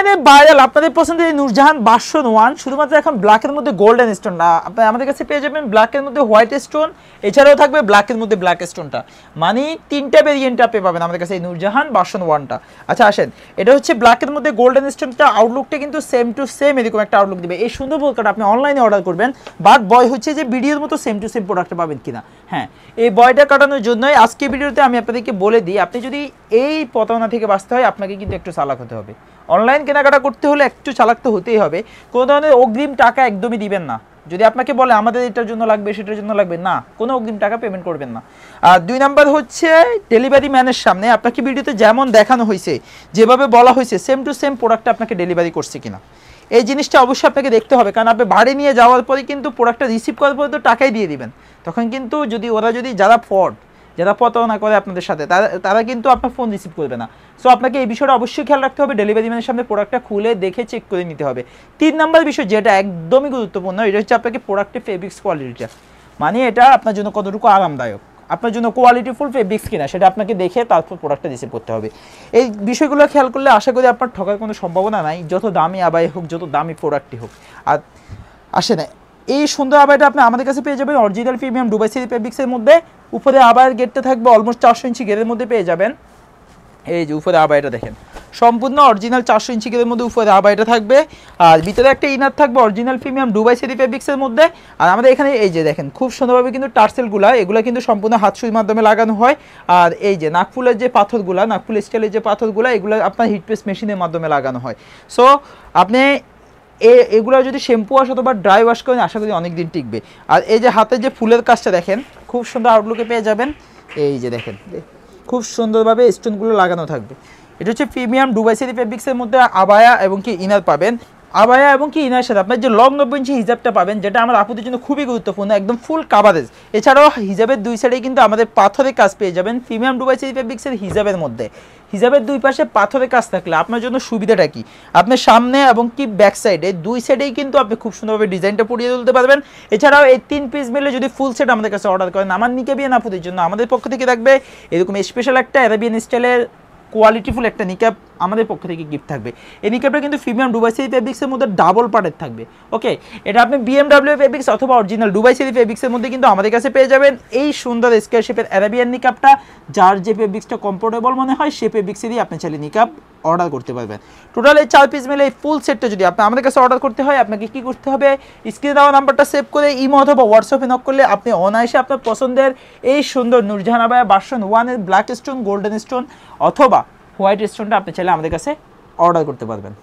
অনলাইনে ভাইরাল আপনাদের পছন্দের এই নূরজাহান ভার্সন 1 শুধুমাত্র এখন ব্ল্যাকের মধ্যে গোল্ডেন স্টোন না, আপনি আমাদের কাছে পেয়ে যাবেন ব্ল্যাকের মধ্যে হোয়াইট স্টোন, এছাড়াও থাকবে ব্ল্যাকের মধ্যে ব্ল্যাক স্টোনটা, মানে তিনটা ভেরিয়েন্ট আপনি পাবেন আমাদের কাছে এই নূরজাহান ভার্সন 1টা। আচ্ছা আসেন, এটা হচ্ছে ব্ল্যাকের মধ্যে গোল্ডেন স্টোনটা, আউটলুকটা কিন্তু সেম টু সেম এরকম একটা আউটলুক দিবে। এই সুন্দর বোরকাটা আপনি অনলাইনে অর্ডার করবেন, বাট বয় হচ্ছে যে ভিডিওর মতো সেম টু সেম প্রোডাক্টটা পাবেন কিনা। হ্যাঁ, এই বয়টা কাটানোর জন্যই আজকে ভিডিওতে আমি আপনাদেরকে বলে দিই, আপনি যদি এই প্রতারণা থেকে বাঁচতে হয় আপনাকে কিন্তু একটু চালাক হতে হবে। অনলাইন কেনাকাটা করতে হলে একটু চালাক তো হতেই হবে। কোনো ধরনের অগ্রিম টাকা একদমই দিবেন না। যদি আপনাকে বলে আমাদের এটার জন্য লাগবে সেটার জন্য লাগবে, না, কোনো অগ্রিম টাকা পেমেন্ট করবেন না। আর 2 নাম্বার হচ্ছে ডেলিভারি ম্যানের সামনে আপনাকে ভিডিওতে যেমন দেখানো হয়েছে, যেভাবে বলা হয়েছে সেম টু সেম প্রোডাক্টটা আপনাকে ডেলিভারি করছে কিনা, এই জিনিসটা অবশ্যই আপনাকে দেখতে হবে। কারণ আপনি বাড়ি নিয়ে যাওয়ার পরে কিন্তু প্রোডাক্টটা রিসিভ করার পরে তো টাকাই দিয়ে দিবেন, তখন কিন্তু যদি যারা ফ্রড, যারা প্রতারণা করে আপনাদের সাথে, তারা কিন্তু আপনার ফোন রিসিভ করবে না। সো আপনাকে এই বিষয়টা অবশ্যই খেয়াল রাখতে হবে, ডেলিভারি ম্যানের সামনে প্রোডাক্টটা খুলে দেখে চেক করে নিতে হবে। 3 নাম্বার বিষয় যেটা একদমই গুরুত্বপূর্ণ, এটা হচ্ছে আপনাকে প্রোডাক্টের ফেব্রিক্স কোয়ালিটিটা, মানে এটা আপনার জন্য কতটুকু আরামদায়ক, আপনার জন্য কোয়ালিটিফুল ফেব্রিক্স কিনা সেটা আপনাকে দেখে তারপর প্রোডাক্টটা রিসিভ করতে হবে। এই বিষয়গুলো খেয়াল করলে আশা করি আপনার ঠকার কোনো সম্ভাবনা নাই, যত দামি আবাই হোক, যত দামি প্রোডাক্টই হোক। আর আসে না, এই সুন্দর আবাইটা আপনি আমাদের কাছে পেয়ে যাবেন অরিজিনাল প্রিমিয়াম দুবাই সিরি ফেব্রিক্সের মধ্যে। উপরে আবাইয়ের গেটটা থাকবে অলমোস্ট 400 ইঞ্চি গেরের মধ্যে পেয়ে যাবেন। এই যে উপরে আবাইটা দেখেন, সম্পূর্ণ অরিজিনাল 400 ইঞ্চি গেরের মধ্যে উপরে আবাইটা থাকবে, আর ভিতরে একটা ইনার থাকবে অরিজিনাল প্রিমিয়াম দুবাই সিরি ফেব্রিক্সের মধ্যে। আর আমাদের এখানে এই যে দেখেন খুব সুন্দরভাবে কিন্তু টার্সেলগুলো, এগুলো কিন্তু সম্পূর্ণ হাত সুইর মাধ্যমে লাগানো হয়। আর এই যে নাকফুলের যে পাথরগুলো, নাকফুল স্টাইলের যে পাথরগুলো, এগুলো আপনার হিট প্রেস মেশিনের মাধ্যমে লাগানো হয়। সো আপনি এগুলো যদি শ্যাম্পু ওয়াশ অথবা ড্রাই ওয়াশ করেন আশা করি অনেক দিন টিকবে। আর এই যে হাতে যে ফুলের কাজটা দেখেন, খুব সুন্দর আউটলুকে পেয়ে যাবেন। এই যে দেখেন খুব সুন্দরভাবে স্টোনগুলো লাগানো থাকবে। এটা হচ্ছে প্রিমিয়াম দুবাই সিরি ফেব্রিক্সের মধ্যে আবায়া এবং কি ইনার পাবেন। আবায়া এবং কি ইনার সাথে আপনার যে লং 90 ইঞ্চি হিজাবটা পাবেন, যেটা আমার আপুদের জন্য খুবই গুরুত্বপূর্ণ, একদম ফুল কাভারেজ। এছাড়াও হিজাবের দুই সাইডে কিন্তু আমাদের পাথরের কাজ পেয়ে যাবেন প্রিমিয়াম দুবাই সিরি ফেব্রিক্সের হিজাবের মধ্যে। হিজাবের দুই পাশে পাথরের কাজ থাকলে আপনার জন্য সুবিধাটা কি, আপনার সামনে এবং কি ব্যাক সাইডে দুই সাইডেই কিন্তু আপনি খুব সুন্দরভাবে ডিজাইনটা পরিয়ে তুলতে পারবেন। এছাড়াও এই 3 পিস মিলে যদি ফুল সেট আমাদের কাছে অর্ডার করেন আমার নিকাবিয়ান আপুদের জন্য আমাদের পক্ষ থেকে থাকবে এরকম স্পেশাল একটা অ্যারাবিয়ান স্টাইলের কোয়ালিটিফুল একটা নিকাব আমাদের পক্ষ থেকে গিফট থাকবে। এই নিকাবটা কিন্তু প্রিমিয়াম দুবাই সিরি ফেব্রিক্সের মধ্যে ডাবল পার্টের থাকবে। ওকে, এটা আপনি বিএমডব্লিউ ফেব্রিক্স অথবা অরিজিনাল দুবাই সিরি ফেব্রিক্সের মধ্যে কিন্তু আমাদের কাছে পেয়ে যাবেন এই সুন্দর স্কয়ার শেপের অ্যারাবিয়ান নিকাবটা। যার যে ফেব্রিক্সটা কমফোর্টেবল মনে হয় সেই ফেব্রিক্সেরই আপনি চাইলে নিকাব অর্ডার করতে পারবেন। টোটাল এই 4 পিস মিলে এই ফুল সেটটা যদি আপনি আমাদের কাছে অর্ডার করতে হয় আপনাকে কি করতে হবে, স্ক্রিনে দেওয়া নাম্বারটা সেভ করে ইমো অথবা হোয়াটসঅ্যাপে নক করলে আপনি অনায়াসে আপনার পছন্দের এই সুন্দর নূরজাহান আবায়া ভার্সন 1 এর ব্ল্যাক স্টোন, গোল্ডেন স্টোন অথবা হোয়াইট স্টোনটা আপনি চাইলে আমাদের কাছে অর্ডার করতে পারবেন।